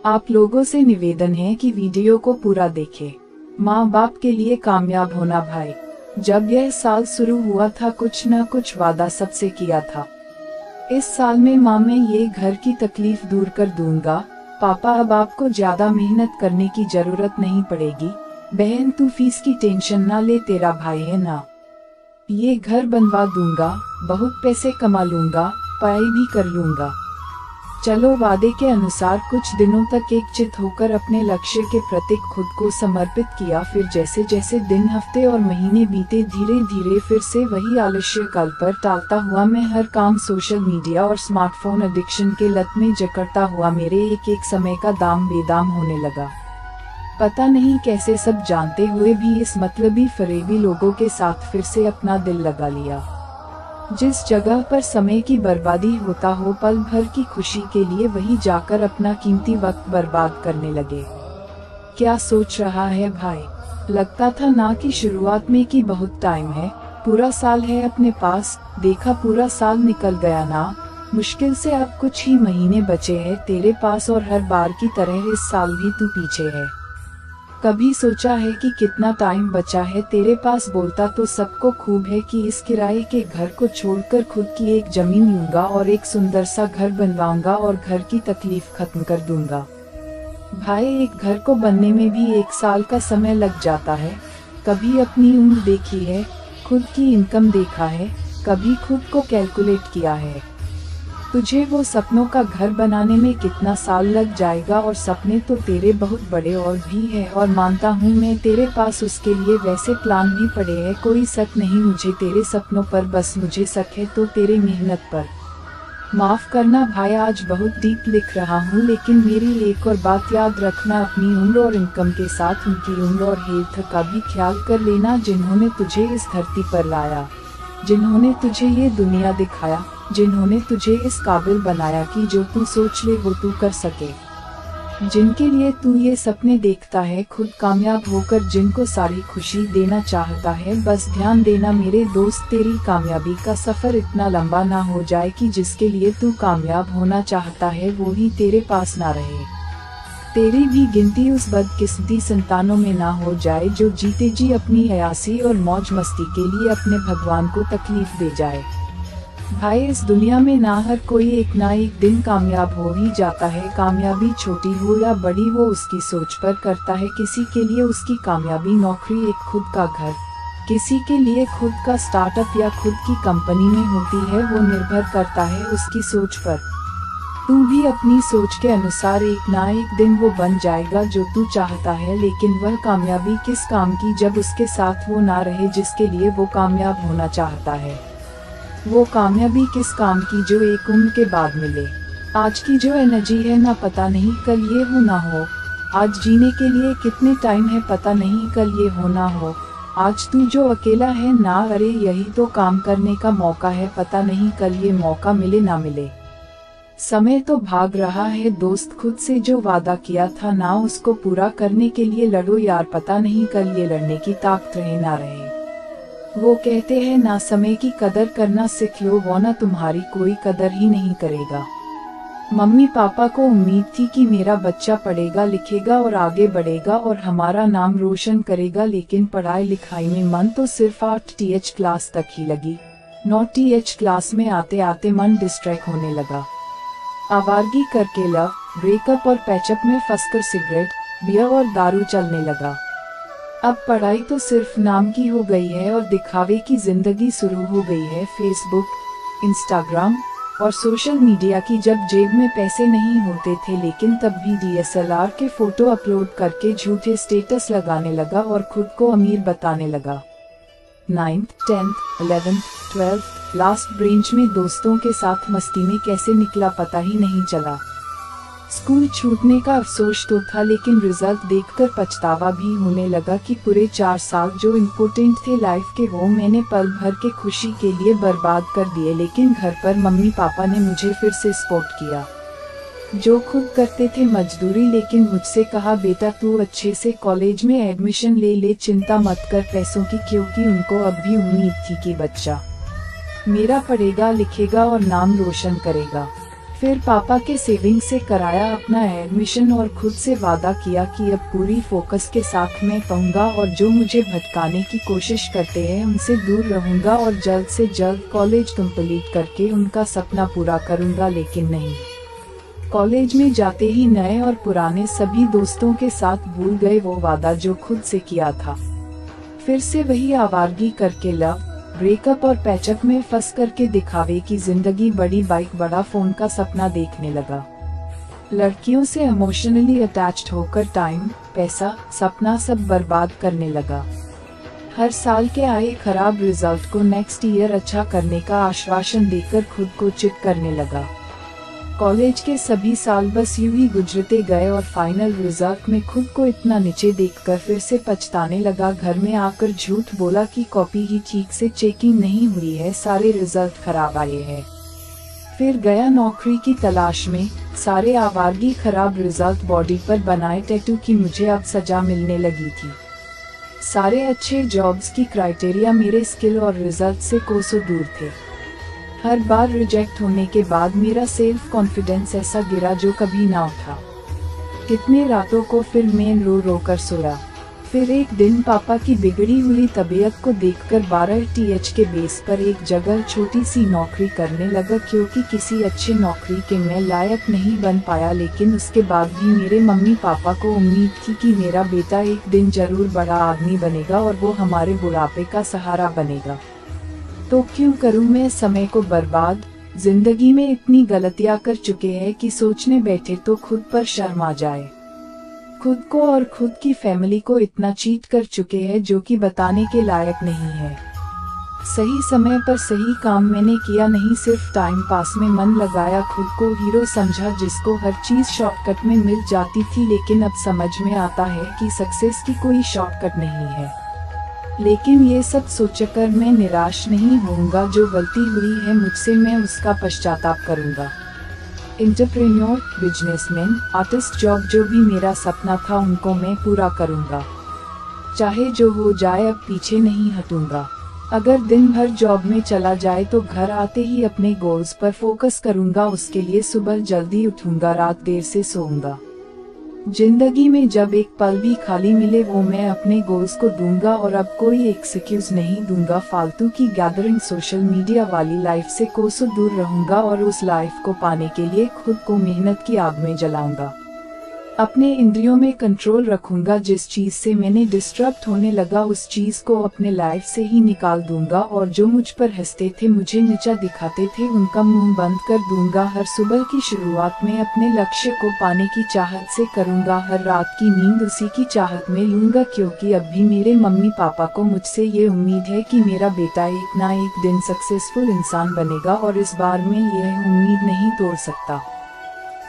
आप लोगों से निवेदन है कि वीडियो को पूरा देखें। माँ बाप के लिए कामयाब होना भाई। जब यह साल शुरू हुआ था कुछ न कुछ वादा सबसे किया था। इस साल में माँ मैं ये घर की तकलीफ दूर कर दूंगा। पापा अब आपको ज्यादा मेहनत करने की जरूरत नहीं पड़ेगी। बहन तू फीस की टेंशन ना ले, तेरा भाई है ना। ये घर बनवा दूंगा, बहुत पैसे कमा लूंगा, पढ़ाई भी कर लूंगा। चलो वादे के अनुसार कुछ दिनों तक एकचित होकर अपने लक्ष्य के प्रति खुद को समर्पित किया। फिर जैसे जैसे दिन, हफ्ते और महीने बीते धीरे धीरे फिर से वही आलस्य काल पर टालता हुआ मैं हर काम सोशल मीडिया और स्मार्टफोन एडिक्शन के लत में जकड़ता हुआ मेरे एक एक समय का दाम बेदाम होने लगा। पता नहीं कैसे सब जानते हुए भी इस मतलबी फरेबी लोगों के साथ फिर से अपना दिल लगा लिया। जिस जगह पर समय की बर्बादी होता हो पल भर की खुशी के लिए वही जाकर अपना कीमती वक्त बर्बाद करने लगे। क्या सोच रहा है भाई? लगता था ना कि शुरुआत में कि बहुत टाइम है, पूरा साल है अपने पास। देखा पूरा साल निकल गया ना। मुश्किल से अब कुछ ही महीने बचे हैं तेरे पास और हर बार की तरह इस साल भी तू पीछे है। कभी सोचा है कि कितना टाइम बचा है तेरे पास? बोलता तो सबको खूब है कि इस किराए के घर को छोड़कर खुद की एक जमीन लूंगा और एक सुंदर सा घर बनवाऊंगा और घर की तकलीफ खत्म कर दूंगा। भाई एक घर को बनने में भी 1 साल का समय लग जाता है। कभी अपनी उम्र देखी है, खुद की इनकम देखा है, कभी खुद को कैलकुलेट किया है। तुझे वो सपनों का घर बनाने में कितना साल लग जाएगा? और सपने तो तेरे बहुत बड़े और भी है, और मानता हूँ मैं तेरे पास उसके लिए वैसे प्लान भी पड़े हैं। कोई शक नहीं मुझे तेरे सपनों पर, बस मुझे शक है तो तेरे मेहनत पर। माफ करना भाई आज बहुत डीप लिख रहा हूँ, लेकिन मेरी एक और बात याद रखना, अपनी उम्र और इनकम के साथ उनकी उम्र और हेल्थ का भी ख्याल कर लेना, जिन्होंने तुझे इस धरती पर लाया, जिन्होंने तुझे ये दुनिया दिखाया, जिन्होंने तुझे इस काबिल बनाया कि जो तू सोच ले वो तू कर सके, जिनके लिए तू ये सपने देखता है, खुद कामयाब होकर जिनको सारी खुशी देना चाहता है। बस ध्यान देना मेरे दोस्त, तेरी कामयाबी का सफर इतना लंबा ना हो जाए कि जिसके लिए तू कामयाब होना चाहता है वो ही तेरे पास ना रहे। तेरी भी गिनती उस बदकिस्मती संतानों में ना हो जाए जो जीते जी अपनी अयासी और मौज मस्ती के लिए अपने भगवान को तकलीफ दे जाए। भाई इस दुनिया में ना हर कोई एक ना एक दिन कामयाब हो ही जाता है। कामयाबी छोटी हो या बड़ी वो उसकी सोच पर करता है। किसी के लिए उसकी कामयाबी नौकरी, एक खुद का घर, किसी के लिए खुद का स्टार्टअप या खुद की कंपनी में होती है। वो निर्भर करता है उसकी सोच पर। तू भी अपनी सोच के अनुसार एक ना एक दिन वो बन जाएगा जो तू चाहता है, लेकिन वह कामयाबी किस काम की जब उसके साथ वो ना रहे जिसके लिए वो कामयाब होना चाहता है। वो कामयाबी किस काम की जो एक उम्र के बाद मिले। आज की जो एनर्जी है ना पता नहीं कल ये हो ना हो। आज जीने के लिए कितने टाइम है पता नहीं कल ये हो ना हो। आज तू जो अकेला है ना, अरे यही तो काम करने का मौका है, पता नहीं कल ये मौका मिले ना मिले। समय तो भाग रहा है दोस्त, खुद से जो वादा किया था ना उसको पूरा करने के लिए लड़ो यार, पता नहीं कल ये लड़ने की ताकत रहे ना रहे। वो कहते हैं ना समय की कदर करना सीख लो, वो ना तुम्हारी कोई कदर ही नहीं करेगा। मम्मी पापा को उम्मीद थी कि मेरा बच्चा पढ़ेगा लिखेगा और आगे बढ़ेगा और हमारा नाम रोशन करेगा, लेकिन पढ़ाई लिखाई में मन तो सिर्फ 8th क्लास तक ही लगी। 9th क्लास में आते आते मन डिस्ट्रैक्ट होने लगा। आवारगी करके लव, ब्रेकअप और पैचअप में फंसकर सिगरेट, बियर और दारू चलने लगा। अब पढ़ाई तो सिर्फ नाम की हो गई है और दिखावे की जिंदगी शुरू हो गई है। फेसबुक, इंस्टाग्राम और सोशल मीडिया की। जब जेब में पैसे नहीं होते थे लेकिन तब भी DSLR के फोटो अपलोड करके झूठे स्टेटस लगाने लगा और खुद को अमीर बताने लगा। 9th, 10th, 11th, 12th last bench में दोस्तों के साथ मस्ती में कैसे निकला पता ही नहीं चला। स्कूल छूटने का अफसोस तो था, लेकिन रिजल्ट देखकर पछतावा भी होने लगा कि पूरे 4 साल जो इम्पोर्टेंट थे लाइफ के वो मैंने पल भर के खुशी के लिए बर्बाद कर दिए। लेकिन घर पर मम्मी पापा ने मुझे फिर से सपोर्ट किया, जो खुद करते थे मजदूरी, लेकिन मुझसे कहा बेटा तू अच्छे से कॉलेज में एडमिशन ले ले, चिंता मत कर पैसों की, क्योंकि उनको अब भी उम्मीद थी कि बच्चा मेरा पढ़ेगा लिखेगा और नाम रोशन करेगा। फिर पापा के सेविंग से कराया अपना एडमिशन और खुद से वादा किया कि अब पूरी फोकस के साथ मैं पढ़ूंगा और जो मुझे भटकाने की कोशिश करते हैं उनसे दूर रहूंगा और जल्द से जल्द कॉलेज कंप्लीट करके उनका सपना पूरा करूंगा। लेकिन नहीं, कॉलेज में जाते ही नए और पुराने सभी दोस्तों के साथ भूल गए वो वादा जो खुद से किया था। फिर से वही आवारगी करके लव, ब्रेकअप और पैचअप में फंस करके दिखावे की जिंदगी, बड़ी बाइक बड़ा फोन का सपना देखने लगा। लड़कियों से इमोशनली अटैच्ड होकर टाइम, पैसा, सपना सब बर्बाद करने लगा। हर साल के आए खराब रिजल्ट को नेक्स्ट ईयर अच्छा करने का आश्वासन देकर खुद को चिट करने लगा। कॉलेज के सभी साल बस यूं ही गुजरते गए और फाइनल रिजल्ट में खुद को इतना नीचे देखकर फिर से पछताने लगा। घर में आकर झूठ बोला कि कॉपी ही ठीक से चेकिंग नहीं हुई है, सारे रिजल्ट खराब आए हैं। फिर गया नौकरी की तलाश में, सारे आवारगी खराब रिजल्ट, बॉडी पर बनाए टैटू की मुझे अब सजा मिलने लगी थी। सारे अच्छे जॉब्स की क्राइटेरिया मेरे स्किल और रिजल्ट से कोसों दूर थे। हर बार रिजेक्ट होने के बाद मेरा सेल्फ कॉन्फिडेंस ऐसा गिरा जो कभी ना उठा। कितने रातों को फिर मैं रो रो कर सोया। फिर एक दिन पापा की बिगड़ी हुई तबीयत को देखकर 12 TH के बेस पर एक जगह छोटी सी नौकरी करने लगा, क्योंकि किसी अच्छे नौकरी के मैं लायक नहीं बन पाया। लेकिन उसके बाद भी मेरे मम्मी पापा को उम्मीद थी कि मेरा बेटा एक दिन जरूर बड़ा आदमी बनेगा और वो हमारे बुढ़ापे का सहारा बनेगा। तो क्यों करूं मैं समय को बर्बाद। जिंदगी में इतनी गलतियां कर चुके हैं कि सोचने बैठे तो खुद पर शर्म आ जाए। खुद को और खुद की फैमिली को इतना चीट कर चुके हैं जो कि बताने के लायक नहीं है। सही समय पर सही काम मैंने किया नहीं, सिर्फ टाइम पास में मन लगाया, खुद को हीरो समझा जिसको हर चीज शॉर्टकट में मिल जाती थी। लेकिन अब समझ में आता है कि सक्सेस की कोई शॉर्टकट नहीं है। लेकिन ये सब सोचकर मैं निराश नहीं होऊंगा। जो गलती हुई है मुझसे मैं उसका पश्चाताप करूंगा। एंटरप्रेन्योर, बिजनेसमैन, आर्टिस्ट, जॉब, जो भी मेरा सपना था उनको मैं पूरा करूंगा। चाहे जो हो जाए अब पीछे नहीं हटूंगा। अगर दिन भर जॉब में चला जाए तो घर आते ही अपने गोल्स पर फोकस करूंगा। उसके लिए सुबह जल्दी उठूंगा, रात देर से सोऊंगा। जिंदगी में जब एक पल भी खाली मिले वो मैं अपने गोल्स को दूंगा और अब कोई एक्सक्यूज नहीं दूंगा। फालतू की गैदरिंग, सोशल मीडिया वाली लाइफ से कोसों दूर रहूंगा और उस लाइफ को पाने के लिए खुद को मेहनत की आग में जलाऊंगा। अपने इंद्रियों में कंट्रोल रखूंगा। जिस चीज से मैंने डिस्टर्ब होने लगा उस चीज को अपने लाइफ से ही निकाल दूंगा और जो मुझ पर हंसते थे, मुझे नीचा दिखाते थे, उनका मुंह बंद कर दूंगा। हर सुबह की शुरुआत में अपने लक्ष्य को पाने की चाहत से करूंगा। हर रात की नींद उसी की चाहत में लूंगा, क्योंकि अब भी मेरे मम्मी पापा को मुझसे ये उम्मीद है कि मेरा बेटा एक ना एक दिन सक्सेसफुल इंसान बनेगा और इस बार मैं यह उम्मीद नहीं तोड़ सकता।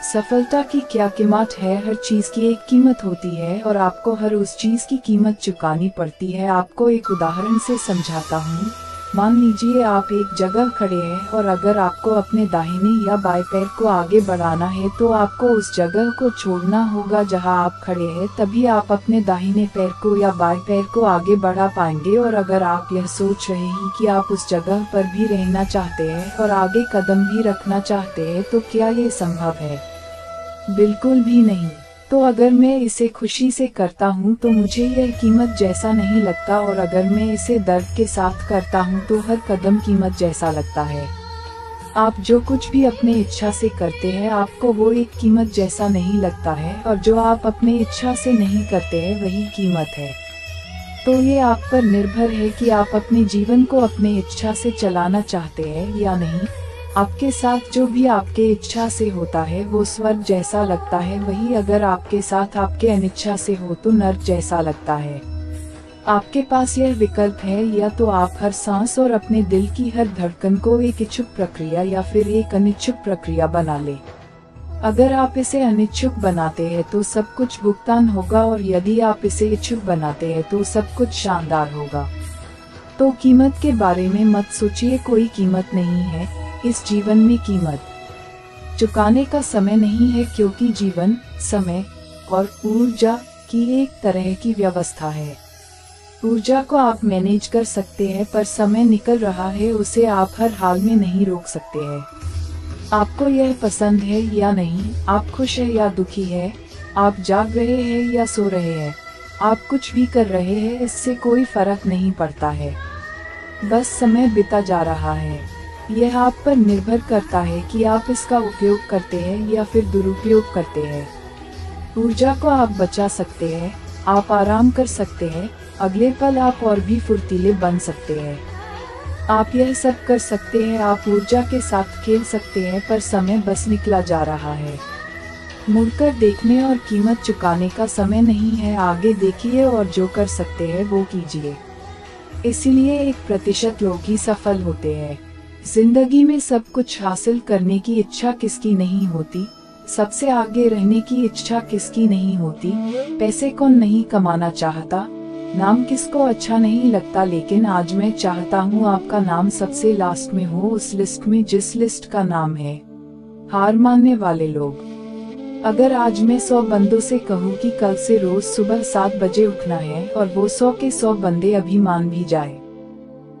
सफलता की क्या कीमत है? हर चीज की एक कीमत होती है और आपको हर उस चीज की कीमत चुकानी पड़ती है। आपको एक उदाहरण से समझाता हूँ। मान लीजिए आप एक जगह खड़े हैं और अगर आपको अपने दाहिने या बाएं पैर को आगे बढ़ाना है तो आपको उस जगह को छोड़ना होगा जहां आप खड़े हैं, तभी आप अपने दाहिने पैर को या बाएं पैर को आगे बढ़ा पाएंगे। और अगर आप यह सोच रहे हैं कि आप उस जगह पर भी रहना चाहते हैं और आगे कदम भी रखना चाहते हैं, तो क्या ये संभव है? बिल्कुल भी नहीं। तो अगर मैं इसे खुशी से करता हूँ तो मुझे यह कीमत जैसा नहीं लगता, और अगर मैं इसे दर्द के साथ करता हूँ तो हर कदम कीमत जैसा लगता है। आप जो कुछ भी अपने इच्छा से करते हैं आपको वो एक कीमत जैसा नहीं लगता है, और जो आप अपने इच्छा से नहीं करते हैं वही कीमत है। तो ये आप पर निर्भर है कि आप अपने जीवन को अपने इच्छा से चलाना चाहते हैं या नहीं। आपके साथ जो भी आपके इच्छा से होता है वो स्वर्ग जैसा लगता है, वही अगर आपके साथ आपके अनिच्छा से हो तो नर्क जैसा लगता है। आपके पास यह विकल्प है, या तो आप हर सांस और अपने दिल की हर धड़कन को एक इच्छुक प्रक्रिया या फिर एक अनिच्छुक प्रक्रिया बना ले। अगर आप इसे अनिच्छुक बनाते हैं तो सब कुछ भुगतान होगा, और यदि आप इसे इच्छुक बनाते हैं तो सब कुछ शानदार होगा। तो कीमत के बारे में मत सोचिए, कोई कीमत नहीं है इस जीवन में। कीमत चुकाने का समय नहीं है, क्योंकि जीवन समय और ऊर्जा की एक तरह की व्यवस्था है। ऊर्जा को आप मैनेज कर सकते हैं, पर समय निकल रहा है उसे आप हर हाल में नहीं रोक सकते हैं। आपको यह पसंद है या नहीं, आप खुश है या दुखी है, आप जाग रहे हैं या सो रहे हैं, आप कुछ भी कर रहे हैं, इससे कोई फर्क नहीं पड़ता है। बस समय बीता जा रहा है। यह आप पर निर्भर करता है कि आप इसका उपयोग करते हैं या फिर दुरुपयोग करते हैं। ऊर्जा को आप बचा सकते हैं, आप आराम कर सकते हैं, अगले पल आप और भी फुर्तीले बन सकते हैं। आप यह सब कर सकते हैं, आप ऊर्जा के साथ खेल सकते हैं, पर समय बस निकला जा रहा है। मुड़कर देखने और कीमत चुकाने का समय नहीं है। आगे देखिए और जो कर सकते हैं वो कीजिए। इसीलिए 1% लोग ही सफल होते हैं। जिंदगी में सब कुछ हासिल करने की इच्छा किसकी नहीं होती, सबसे आगे रहने की इच्छा किसकी नहीं होती, पैसे कौन नहीं कमाना चाहता, नाम किसको अच्छा नहीं लगता, लेकिन आज मैं चाहता हूँ आपका नाम सबसे लास्ट में हो, उस लिस्ट में जिस लिस्ट का नाम है हार मानने वाले लोग। अगर आज मैं 100 बंदों से कहूँ कि कल से रोज सुबह 7 बजे उठना है और वो 100 के 100 बंदे अभी मान भी जाए,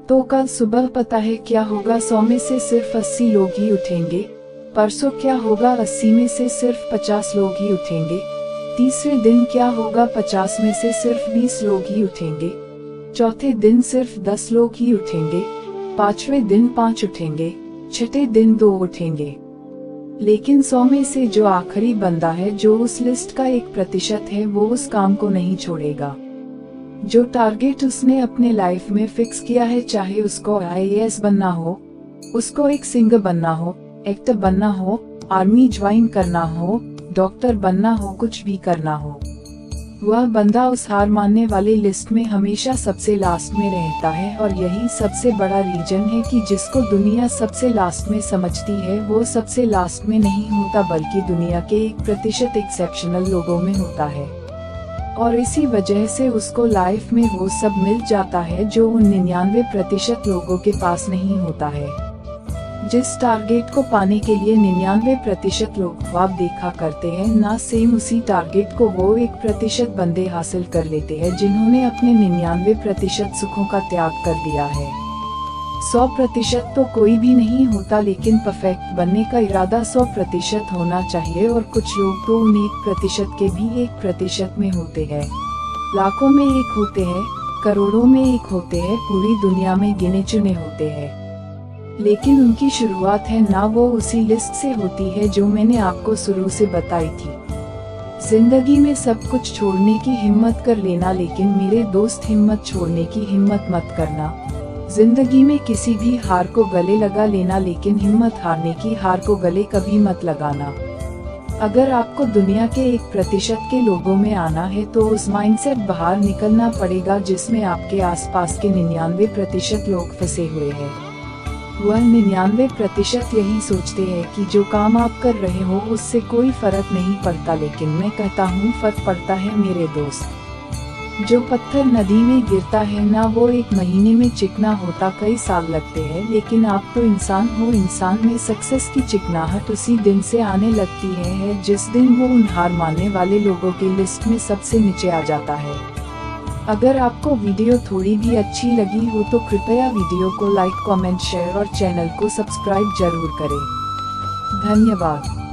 तो कल सुबह पता है क्या होगा? 100 में से सिर्फ 80 लोग ही उठेंगे। परसों क्या होगा? 80 में से सिर्फ 50 लोग ही उठेंगे। तीसरे दिन क्या होगा? 50 में से सिर्फ 20 लोग ही उठेंगे। चौथे दिन सिर्फ 10 लोग ही उठेंगे। पांचवें दिन 5 उठेंगे। छठे दिन 2 उठेंगे। लेकिन 100 में से जो आखिरी बंदा है, जो उस लिस्ट का 1% है, वो उस काम को नहीं छोड़ेगा। जो टारगेट उसने अपने लाइफ में फिक्स किया है, चाहे उसको IAS बनना हो, उसको एक सिंगर बनना हो, एक्टर बनना हो, आर्मी ज्वाइन करना हो, डॉक्टर बनना हो, कुछ भी करना हो, वह बंदा उस हार मानने वाली लिस्ट में हमेशा सबसे लास्ट में रहता है। और यही सबसे बड़ा रीजन है कि जिसको दुनिया सबसे लास्ट में समझती है, वो सबसे लास्ट में नहीं होता, बल्कि दुनिया के 1% एक्सेप्शनल लोगों में होता है। और इसी वजह से उसको लाइफ में वो सब मिल जाता है जो उन 99% लोगों के पास नहीं होता है। जिस टारगेट को पाने के लिए 99% लोग ख्वाब देखा करते हैं, ना सेम उसी टारगेट को वो 1% बंदे हासिल कर लेते हैं जिन्होंने अपने 99% सुखों का त्याग कर दिया है। 100% तो कोई भी नहीं होता, लेकिन परफेक्ट बनने का इरादा 100% होना चाहिए। और कुछ लोग तो उन 1% के भी 1% में होते हैं, लाखों में 1 होते हैं, करोड़ों में 1 होते हैं, पूरी दुनिया में गिने चुने होते हैं, लेकिन उनकी शुरुआत है ना वो उसी लिस्ट से होती है जो मैंने आपको शुरू से बताई थी। जिंदगी में सब कुछ छोड़ने की हिम्मत कर लेना, लेकिन मेरे दोस्त हिम्मत छोड़ने की हिम्मत मत करना। जिंदगी में किसी भी हार को गले लगा लेना, लेकिन हिम्मत हारने की हार को गले कभी मत लगाना। अगर आपको दुनिया के 1% के लोगों में आना है, तो उस माइंडसेट बाहर निकलना पड़ेगा जिसमें आपके आसपास के 99% लोग फंसे हुए हैं। वह 99% यही सोचते हैं कि जो काम आप कर रहे हो उससे कोई फर्क नहीं पड़ता, लेकिन मैं कहता हूँ फर्क पड़ता है मेरे दोस्त। जो पत्थर नदी में गिरता है ना, वो 1 महीने में चिकना होता, कई साल लगते हैं, लेकिन आप तो इंसान हो। इंसान में सक्सेस की चिकनाहट उसी दिन से आने लगती है जिस दिन वो उन हार मानने वाले लोगों की लिस्ट में सबसे नीचे आ जाता है। अगर आपको वीडियो थोड़ी भी अच्छी लगी हो तो कृपया वीडियो को लाइक, कमेंट, शेयर और चैनल को सब्सक्राइब जरूर करें। धन्यवाद।